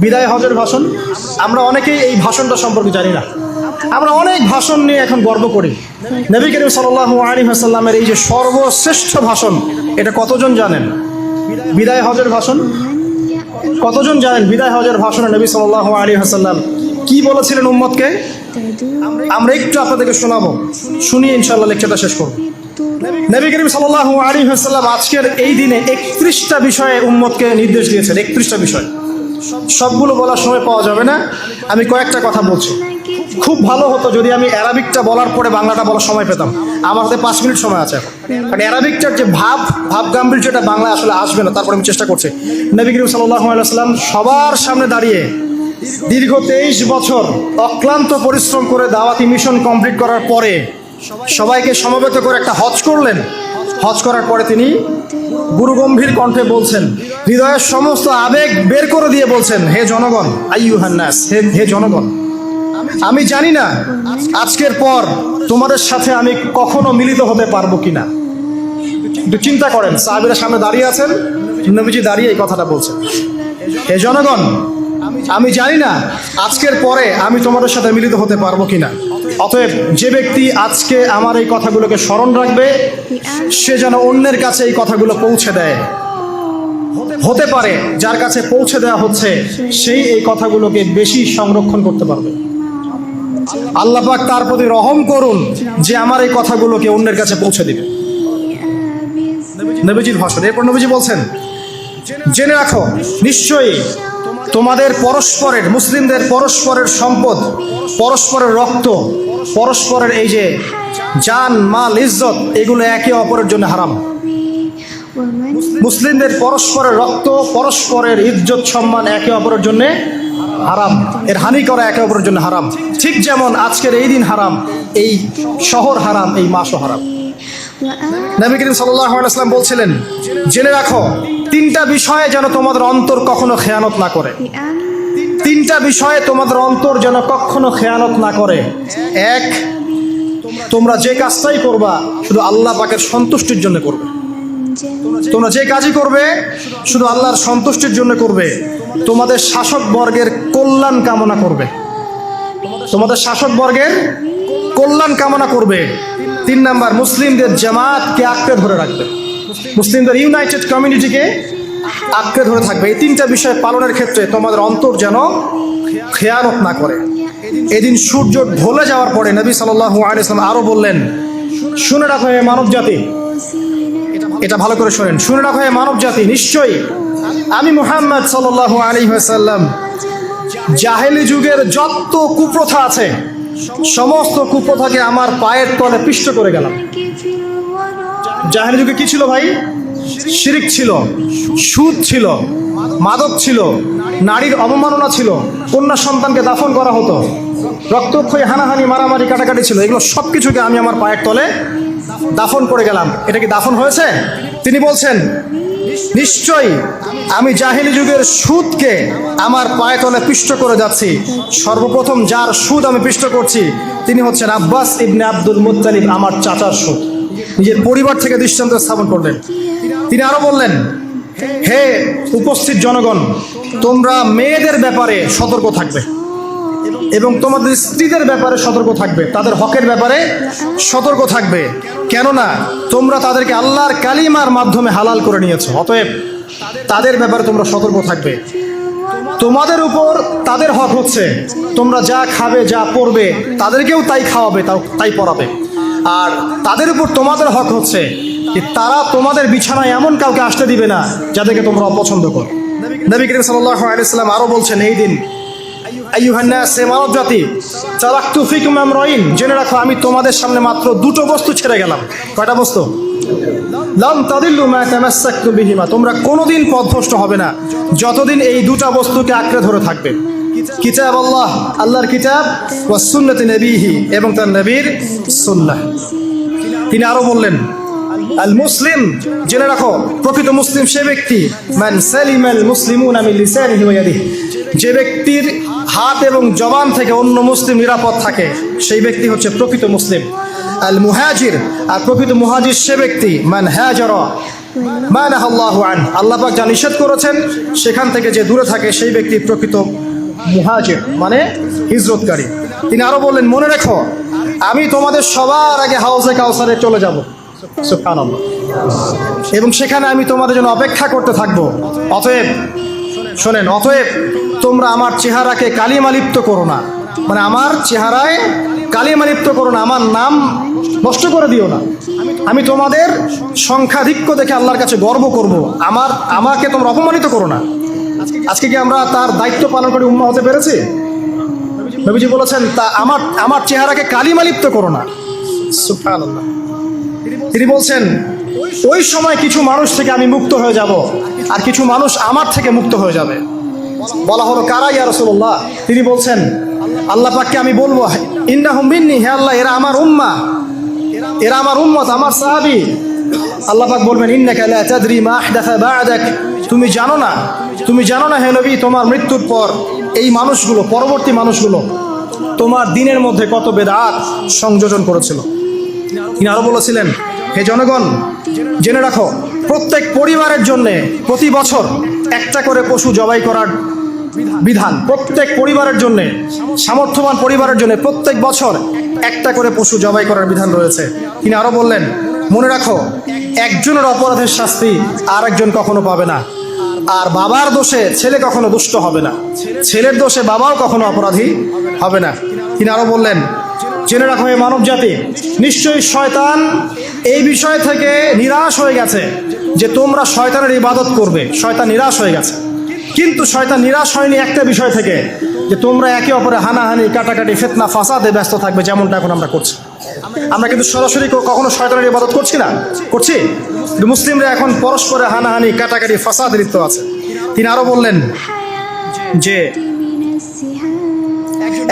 বিদায় হজের ভাষণ। আমরা অনেকেই এই ভাষণটা সম্পর্কে জানি না। আমরা অনেক ভাষণ নিয়ে এখন গর্ব করি। নবী করিম সাল্লাল্লাহু আলাইহি ওয়াসাল্লামের এই যে সর্বশ্রেষ্ঠ ভাষণ, এটা কতজন জানেন? বিদায় হজের ভাষণ কতজন জানেন? বিদায় হজের ভাষণে নবী সাল্লাল্লাহু আলাইহি ওয়াসাল্লাম কি বলেছিলেন উম্মতকে? আমরা একটু আপনাদেরকে শোনাবো, শুনিয়ে ইনশাআল্লাহ লেকচারটা শেষ করব। নবী করিম সাল্লাল্লাহু আলাইহি ওয়াসাল্লাম আজকের এই দিনে 31টা বিষয়ে উম্মতকে নির্দেশ দিয়েছেন। 31টা বিষয়, সবগুলো বলার সময় পাওয়া যাবে না, আমি কয়েকটা কথা বলছি। খুব ভালো হতো যদি আমি অ্যারাবিকটা বলার পরে বাংলাটা বলার সময় পেতাম। আমার হাতে 5 মিনিট সময় আছে এখন, কারণ অ্যারাবিকটার যে ভাব গাম্ভীর্যটা বাংলা আসলে আসবে না। তারপরে আমি চেষ্টা করছি। নবী করিম সাল্লাল্লাহু আলাইহি ওয়াসাল্লাম সবার সামনে দাঁড়িয়ে দীর্ঘ 23 বছর অক্লান্ত পরিশ্রম করে দাওয়াতি মিশন কমপ্লিট করার পরে সবাইকে সমবেত করে একটা হজ করলেন। হজ করার পরে তিনি গুরুগম্ভীর কণ্ঠে বলছেন, হৃদয়ের সমস্ত আবেগ বের করে দিয়ে বলছেন, হে জনগণ, আইয়ুহান নাস, হে জনগণ, আমি জানি না আজকের পর তোমাদের সাথে আমি কখনো মিলিত হতে পারবো কিনা। একটু চিন্তা করেন, সাহাবীরা সামনে দাঁড়িয়ে আছেন, নবীজি দাঁড়িয়ে এই কথাটা বলছেন, হে জনগণ, আমি জানি না আজকের পরে আমি তোমাদের সাথে মিলিত হতে পারবো কিনা। অতএব যে ব্যক্তি আজকে আমার এই কথাগুলোকে স্মরণ রাখবে, সে যেন অন্যের কাছে এই কথাগুলো পৌঁছে দেয়। হতে পারে যার কাছে পৌঁছে দেওয়া হচ্ছে সেই এই কথাগুলোকে বেশি সংরক্ষণ করতে পারবে। আল্লাহ পাক তার প্রতি রহম করুন যে আমার এই কথাগুলোকে অন্যের কাছে পৌঁছে দিবে। নবীজির ভাষণ। এরপর নবীজি বলছেন, জেনে রাখো নিশ্চয়ই তোমাদের পরস্পরের, মুসলিমদের পরস্পরের সম্পদ, পরস্পরের রক্ত, পরস্পরের এই যে জান, মাল, ইজ্জত, এগুলো একে অপরের জন্য হারাম। মুসলিমদের পরস্পরের রক্ত, পরস্পরের ইজ্জত, সম্মান একে অপরের জন্য হারাম। এর হানি করা একে অপরের জন্য হারাম। ঠিক যেমন আজকের এই দিন হারাম, এই শহর হারাম, এই মাসও হারাম। নবী করিম সাল্লাল্লাহু আলাইহি ওয়াসাল্লাম বলছিলেন, জেনে রাখো 3টা বিষয়ে যেন তোমাদের অন্তর কখনো খেয়ানত না করে। 3টা বিষয়ে তোমাদের অন্তর যেন কখনো খেয়ানত না করে। 1, তোমরা যে কাজটাই করবা শুধু আল্লাহ পাকের সন্তুষ্টির জন্য করবে। তোমরা যে কাজই করবে শুধু আল্লাহর সন্তুষ্টির জন্য করবে। তোমাদের শাসক বর্গের কল্যাণ কামনা করবে। তোমাদের শাসক বর্গের কল্যাণ কামনা করবে। 3 নাম্বার, মুসলিমদের জামাতকে আঁকড়ে ধরে রাখবে। মুসলিমদের ইউনাইটেড কমিউনিটিকে আঁকড়ে ধরে থাকবে। এই 3টা বিষয় পালনের ক্ষেত্রে তোমাদের অন্তর যেন খেয়ানত না করে। এদিন সূর্য ঢলে যাওয়ার পরে নবী সাল্লাল্লাহু আলাইহি ওয়াসাল্লাম আরো বললেন, শুনে রাখো হে মানব জাতি, এটা ভালো করে শোনেন, শুনে রাখো হে মানব জাতি, নিশ্চয়ই আমি মুহাম্মদ সাল্লাল্লাহু আলাইহি ওয়াসাল্লাম জাহেলি যুগের যত কুপ্রথা আছে সমস্ত কুপ্রথাকে আমার পায়ের তলে পিষ্ট করে গেলাম। জাহেলি যুগে কি ছিল ভাই? শিরিক ছিল, সুদ ছিল, মাদক ছিল, নারীর অবমাননা ছিল, কন্যা সন্তানকে দাফন করা হতো, রক্তক্ষয়ী, হানাহানি, মারামারি, কাটাকাটি ছিল। এগুলো সব কিছুকে আমি আমার পায়ের তলে দাফন করে গেলাম। এটা কি দাফন হয়েছে? তিনি বলছেন, নিশ্চয়ই আমি জাহেলি যুগের সুদকে আমার পায়ে তলে পিষ্ট করে যাচ্ছি। সর্বপ্রথম যার সুদ আমি পিষ্ট করছি তিনি হচ্ছেন আব্বাস ইবনে আব্দুল মুত্তালিব, আমার চাচার সুদ। নিজের পরিবার থেকে দৃষ্টান্ত স্থাপন করলেন। তিনি আরো বললেন, হে উপস্থিত জনগণ, তোমরা মেয়েদের ব্যাপারে সতর্ক থাকবে এবং তোমাদের স্ত্রীদের ব্যাপারে সতর্ক থাকবে, তাদের হকের ব্যাপারে সতর্ক থাকবে, কেননা তোমরা তাদেরকে আল্লাহর কালিমার মাধ্যমে হালাল করে নিয়েছো। অতএব তাদের ব্যাপারে তোমরা সতর্ক থাকবে। তোমাদের উপর তাদের হক হচ্ছে তোমরা যা খাবে, যা পরবে, তাদেরকেও তাই খাওয়াবে, তাই পরাবে। আর তাদের উপর তোমাদের হক হচ্ছে যে তারা তোমাদের বিছানায় এমন কাউকে আসতে দিবে না যাদেরকে তোমরা অপছন্দ করো। নবী করিম সাল্লাল্লাহু আলাইহি ওয়াসাল্লাম আরো বলছেন, এই দিন আইয়ুহান নাস, হে মানব জাতি, তারাকতু ফিকুম আমরাইন, জেনে রাখো আমি তোমাদের সামনে মাত্র 2টো বস্তু ছেড়ে গেলাম। কয়টা বস্তু? লাম তাদিল্লু মা তামাসসাকতু বিহিমা, তোমরা কোনোদিন পথভ্রষ্ট হবে না যতদিন এই 2টা বস্তুকে আঁকড়ে ধরে থাকবে। কিতাব আল্লাহ, আল্লাহর কিতাব, ওয়া সুন্নতি নবীহি, এবং তার নবীর সুন্নাহ। তিনি আরো বললেন, আল মুসলিম, জেনে রাখো প্রকৃত মুসলিম সে ব্যক্তি, মান সালিমাল মুসলিমুনা মিন লিসানিহি ওয়া ইয়াদিহি, যে ব্যক্তির হাত এবং জবান থেকে অন্য মুসলিম নিরাপদ থাকে সেই ব্যক্তি হচ্ছে প্রকৃত মুসলিম। আল মুহাজির, আর প্রকৃত মুহাজির সে ব্যক্তি, মান হাজারা মা নাহাল্লাহু আনহু, আল্লাহ পাক যা নিষেধ করেছেন সেখান থেকে যে দূরে থাকে সেই ব্যক্তি প্রকৃত মুহাজির, মানে হিজরতকারী। তিনি আরো বললেন, মনে রেখো আমি তোমাদের সবার আগে হাউজে কাউসারে চলে যাব, সুবহানাল্লাহ, এবং সেখানে আমি তোমাদের জন্য অপেক্ষা করতে থাকবো। অতএব শোনেন, অতএব তোমরা আমার চেহারাকে কালিমালিপ্ত করো না, মানে আমার চেহারায় কালিমালিপ্ত করো না, আমার নাম নষ্ট করে দিও না। আমি তোমাদের সংখ্যাধিক্য দেখে আল্লাহর কাছে গর্ব করব, আমাকে তোমরা অপমানিত করো না। আজকে কি আমরা তার দায়িত্ব পালন করে উম্মাহ হতে পেরেছি? নবীজি বলেছেন, তা আমার চেহারাকে কালিমালিপ্ত করো না, সুবহানাল্লাহ। তিনি বলছেন, ওই সময় কিছু মানুষ থেকে আমি মুক্ত হয়ে যাব, আর কিছু মানুষ আমার থেকে মুক্ত হয়ে যাবে। বলা হলো, কারা ইয়া রাসূলুল্লাহ? তিনি বলছেন, আল্লাহ পাককে আমি বলবো, ইন্নাহুম মিন্নি, হে আল্লাহ এরা আমার উম্মাহ, এরা আমার উম্মত, আমার সাহাবী। আল্লাহ পাক বলবেন, ইন্নাকা লা তাদরি মা আহদাসা বা'দাক, তুমি জানো না হে নবী, তোমার মৃত্যুর পর এই মানুষগুলো, পরবর্তী মানুষগুলো তোমার দিনের মধ্যে কত বেদাত সংযোজন করেছিল। তিনি আরো বলেছিলেন, হে জনগণ জেনে রাখো, প্রত্যেক পরিবারের জন্য প্রতি বছর একটা করে পশু জবাই করার বিধান, প্রত্যেক পরিবারের জন্য, সামর্থ্যবান পরিবারের জন্য প্রত্যেক বছর একটা করে পশু জবাই করার বিধান রয়েছে। তিনি আরো বললেন, মনে রাখো একজনের অপরাধের শাস্তি আর একজন কখনো পাবে না, আর বাবার দোষে ছেলে কখনো দুষ্ট হবে না, ছেলের দোষে বাবাও কখনো অপরাধী হবে না। তিনি আরো বললেন, জেনে রাখো হে মানব জাতি, নিশ্চয়ই শয়তান এই বিষয় থেকে নিরাশ হয়ে গেছে যে তোমরা শয়তানের ইবাদত করবে। শয়তান নিরাশ হয়ে গেছে, কিন্তু শয়তান নিরাশ হয়নি একটা বিষয় থেকে, যে তোমরা একে অপরে হানাহানি, কাটাকাটি, ফিতনা, ফাসাদে ব্যস্ত থাকবে, যেমনটা এখন আমরা করছি। আমরা কিন্তু সরাসরি কখনো শয়তানের ইবাদত করছি না, করছি? মুসলিমরা এখন পরস্পরে হানাহানি, কাটাকাটি, ফাসাদে লিপ্ত আছে। তিনি আরো বললেন যে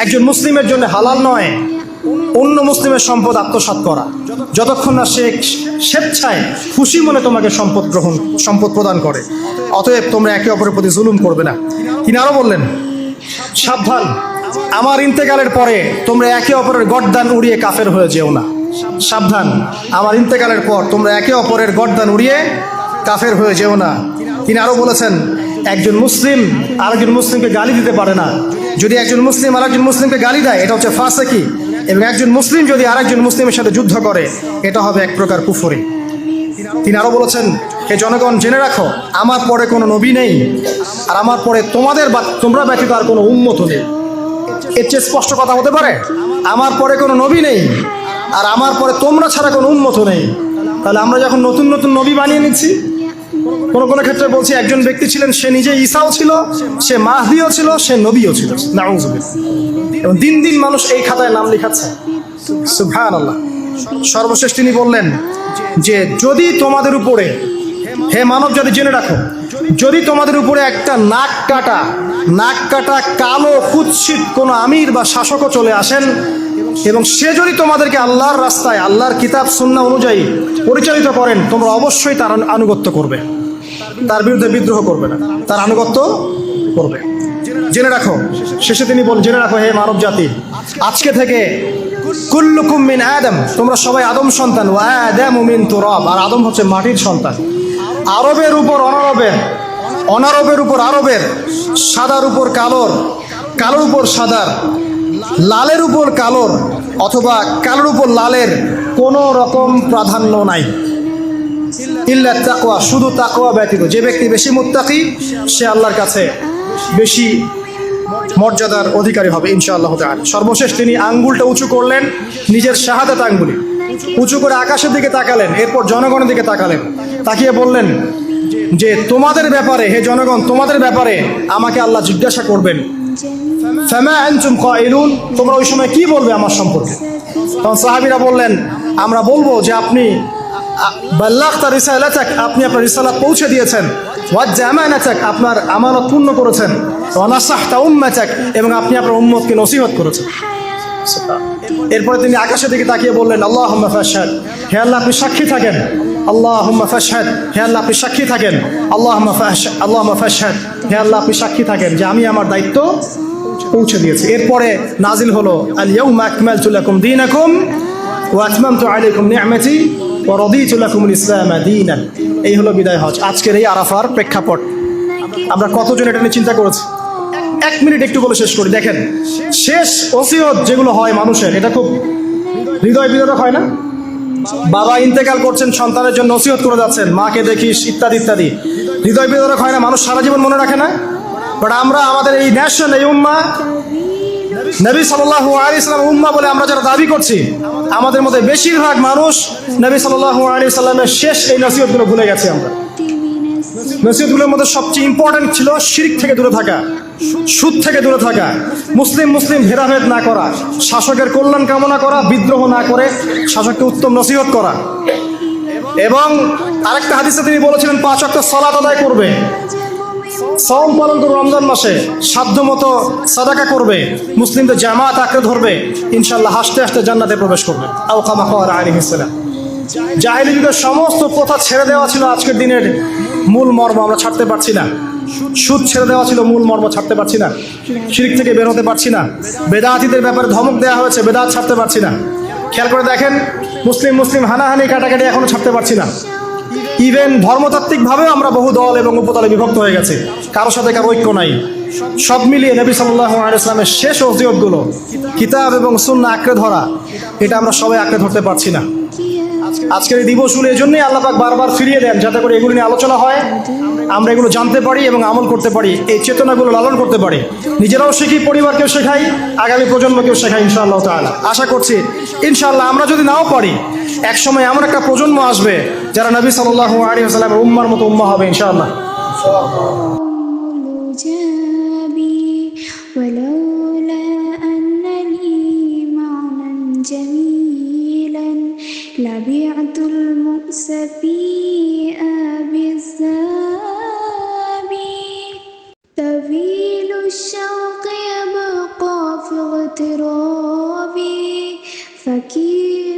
একজন মুসলিমের জন্য হালাল নয় অন্য মুসলিমের সম্পদ আত্মসাৎ করা, যতক্ষণ না সে স্বেচ্ছায় খুশি মনে তোমাকে সম্পদ প্রদান করে। অতএব তোমরা একে অপরের প্রতি জুলুম করবে না। তিনি আরো বললেন, সাবধান, আমার ইন্তেকালের পরে তোমরা একে অপরের গর্দান উড়িয়ে কাফের হয়ে যেও না। সাবধান, আমার ইন্তেকালের পর তোমরা একে অপরের গর্দান উড়িয়ে কাফের হয়ে যেও না। তিনি আরো বলেছেন, একজন মুসলিম আরেকজন মুসলিমকে গালি দিতে পারে না। যদি একজন মুসলিম আরেকজন মুসলিমকে গালি দেয়, এটা হচ্ছে ফাসিকি, এবং একজন মুসলিম যদি আরেকজন মুসলিমের সাথে যুদ্ধ করে, এটা হবে এক প্রকার কুফরি। তিনি আরো বলেছেন, হে জনগণ জেনে রাখো, আমার পরে কোনো নবী নেই, আর আমার পরে তোমরা ব্যতীত আর কোনো উম্মত নেই। এর চেয়ে স্পষ্ট কথা হতে পারে? আমার পরে কোনো নবী নেই, আর আমার পরে তোমরা ছাড়া কোনো উম্মত নেই। তাহলে আমরা যখন নতুন নতুন নবী বানিয়ে নিচ্ছি, কোনো কোনো ক্ষেত্রে বলছি একজন ব্যক্তি ছিলেন, সে নিজে ঈসাও ছিল, সে মাহদিও ছিল, সে নবীও ছিল, নাউযুবিল্লাহ। এবং দিন দিন মানুষ এই খাতায় নাম লেখাচ্ছে, সুবহানাল্লাহ। সর্বশেষ তিনি বললেন যে যদি তোমাদের উপরে, হে মানব জাতি জেনে রাখো, যদি তোমাদের উপরে একটা নাক কাটা কালো কুৎসিত কোনো আমির বা শাসকও চলে আসেন, এবং সে যদি তোমাদেরকে আল্লাহর রাস্তায়, আল্লাহর কিতাব সুন্নাহ অনুযায়ী পরিচালিত করেন, তোমরা অবশ্যই তার আনুগত্য করবে, তার বিরুদ্ধে বিদ্রোহ করবে না, তার আনুগত্য করবে। জেনে রাখো, শেষে তিনি বলেন, জেনে রাখো হে মানব জাতি, আজকে থেকে কুল্লুকুম মিন আদম, তোমরা সবাই আদম সন্তান, ওয়া আদামু মিন তুরাব, আর আদম হচ্ছে মাটির সন্তান। আরবের উপর অনারবের, অনারবের উপর আরবের, সাদার উপর কালোর, কালোর উপর সাদার, লালের উপর কালোর, অথবা কালোর উপর লালের কোনো রকম প্রাধান্য নাই। ইল্লা তাকওয়া, শুধু তাকওয়া ব্যতীত। যে ব্যক্তি বেশি মুত্তাকি, সে আল্লাহর কাছে বেশি মর্যাদার অধিকারী হবে ইনশাআল্লাহ তাআলা। সর্বশেষ তিনি আঙ্গুলটা উঁচু করলেন, নিজের শাহাদাত আঙ্গুলি উঁচু করে আকাশের দিকে তাকালেন, এরপর জনগণের দিকে তাকালেন, তাকিয়ে বললেন যে তোমাদের ব্যাপারে, হে জনগণ, তোমাদের ব্যাপারে আমাকে আল্লাহ জিজ্ঞাসা করবেন। ফামা আনতুম কাইলুন, তোমরা ওই সময় কি বলবে আমার সম্পর্কে? তখন সাহাবীরা বললেন, আমরা বলবো যে আপনি বাল্লাগতা রিসালাতাক, আপনি আপনার রিসালাত পৌঁছে দিয়েছেন, ওয়া জামানাতাক, আপনার আমানত পূর্ণ করেছেন, ওয়া নাসাহতা উম্মাতাক, এবং আপনি আপনার উম্মতকে নসিহত করেছেন। এরপরে তিনি আকাশের দিকে তাকিয়ে বললেন, আল্লাহুম্মা ফাশহাদ, হে আল্লাহ আপনি সাক্ষী থাকেন। আল্লাহুম্মা ফাশহাদ, হে আল্লাহ আপনি সাক্ষী থাকেন। আল্লাহুম্মা ফাশহাদ, হে আল্লাহ আপনি সাক্ষী থাকেন যে আমি আমার দায়িত্ব পৌঁছে দিয়েছি। এরপরে নাজিল হলো, আল ইয়াউমা আকমালতু লাকুম দীনাকুম ওয়া আতমামতু আলাইকুম নি'মাতি ওয়া রাদিতু লাকুমুল ইসলাম দীনান। এই হলো বিদায় হজ, আজকের এই আরাফার প্রেক্ষাপট। আমরা কতজন এটা নিয়ে চিন্তা করেছি? 1 মিনিট একটু বলে শেষ করি। দেখেন, শেষ ওসিয়ত যেগুলো হয় মানুষের, এটা খুব হৃদয় বিদারক হয় না? বাবা ইন্তেকাল করছেন, সন্তানের জন্য ওসিয়ত করে যাচ্ছেন, মাকে দেখিস, ইত্যাদি ইত্যাদি। হৃদয় বিদারক হয় না? মানুষ সারা জীবন মনে রাখে না? বাট আমরা আমাদের এই ন্যাশন, এই উম্মাহ, নবী সাল্লাল্লাহু আলাইহি সাল্লাম উম্মাহ বলে আমরা যারা দাবি করছি, আমাদের মধ্যে বেশিরভাগ মানুষ নবী সাল্লাল্লাহু আলাইহি সাল্লামের শেষ এই নসিহতগুলো ভুলে গেছি আমরা। নসিহতগুলোর মধ্যে সবচেয়ে ইম্পর্টেন্ট ছিল শিরক থেকে দূরে থাকা, সুদ থেকে দূরে থাকা, মুসলিম ভেদাভেদ না করা, শাসকের কল্যাণ কামনা করা, বিদ্রোহ না করে শাসককে উত্তম নসিহত করা। এবং আরেকটা হাদিসে তিনি বলেছিলেন 5 ওয়াক্ত সালাত আদায় করবে, সওম পালন করবে, রমজান মাসে সাধ্যমতো সাদাকা করবে, মুসলিমদের জামাত আঁকড়ে ধরবে, ইনশাআল্লাহ হাসতে হাসতে জান্নাতে প্রবেশ করবে। আও কামা ক্বালা আলাইহিস সালাম। জাহেলি যুগের সমস্ত প্রথা ছেড়ে দেওয়া ছিল আজকের দিনের মূল মর্ম, আমরা ছাড়তে পারছি না। সুদ ছেড়ে দেওয়া ছিল মূল মর্ম, ছাড়তে পারছি না। শিরক থেকে বের হতে পারছি না। বেদাতীদের ব্যাপারে ধমক দেওয়া হয়েছে, বেদাত ছাড়তে পারছি না। খেয়াল করে দেখেন, মুসলিম হানাহানি কাটাকাটি এখনো ছাড়তে পারছি না। ইভেন ধর্মতাত্ত্বিকভাবেও আমরা বহু দল এবং উপদলে বিভক্ত হয়ে গেছে, কারোর সাথে কারো ঐক্য নাই। সব মিলিয়ে নবী সাল্লাল্লাহু আলাইহি সাল্লামের শেষ ওসিয়তগুলো, কিতাব এবং সুন্নাহ আঁকড়ে ধরা, এটা আমরা সবাই আঁকড়ে ধরতে পারছি না। আজকের এই দিবসগুলো এই জন্যই আল্লাহ পাক বারবার ফিরিয়ে দেন, যাতে করে এগুলো নিয়ে আলোচনা হয়, আমরা এগুলো জানতে পারি এবং আমল করতে পারি, এই চেতনাগুলো লালন করতে পারি, নিজেরাও শিখি, পরিবারকেও শেখাই, আগামী প্রজন্মকেও শেখাই ইনশাআল্লাহ তাআলা। আশা করছি ইনশাআল্লাহ আমরা যদি নাও পারি, একসময় এমন একটা প্রজন্ম আসবে যারা নবী সাল্লাল্লাহু আলাইহি ওয়াসাল্লামের উম্মার মতো উম্মাহ হবে ইনশাআল্লাহ। لبعت المؤس في أبي الزابي طويل الشوق يبقى في اغترابي فكيف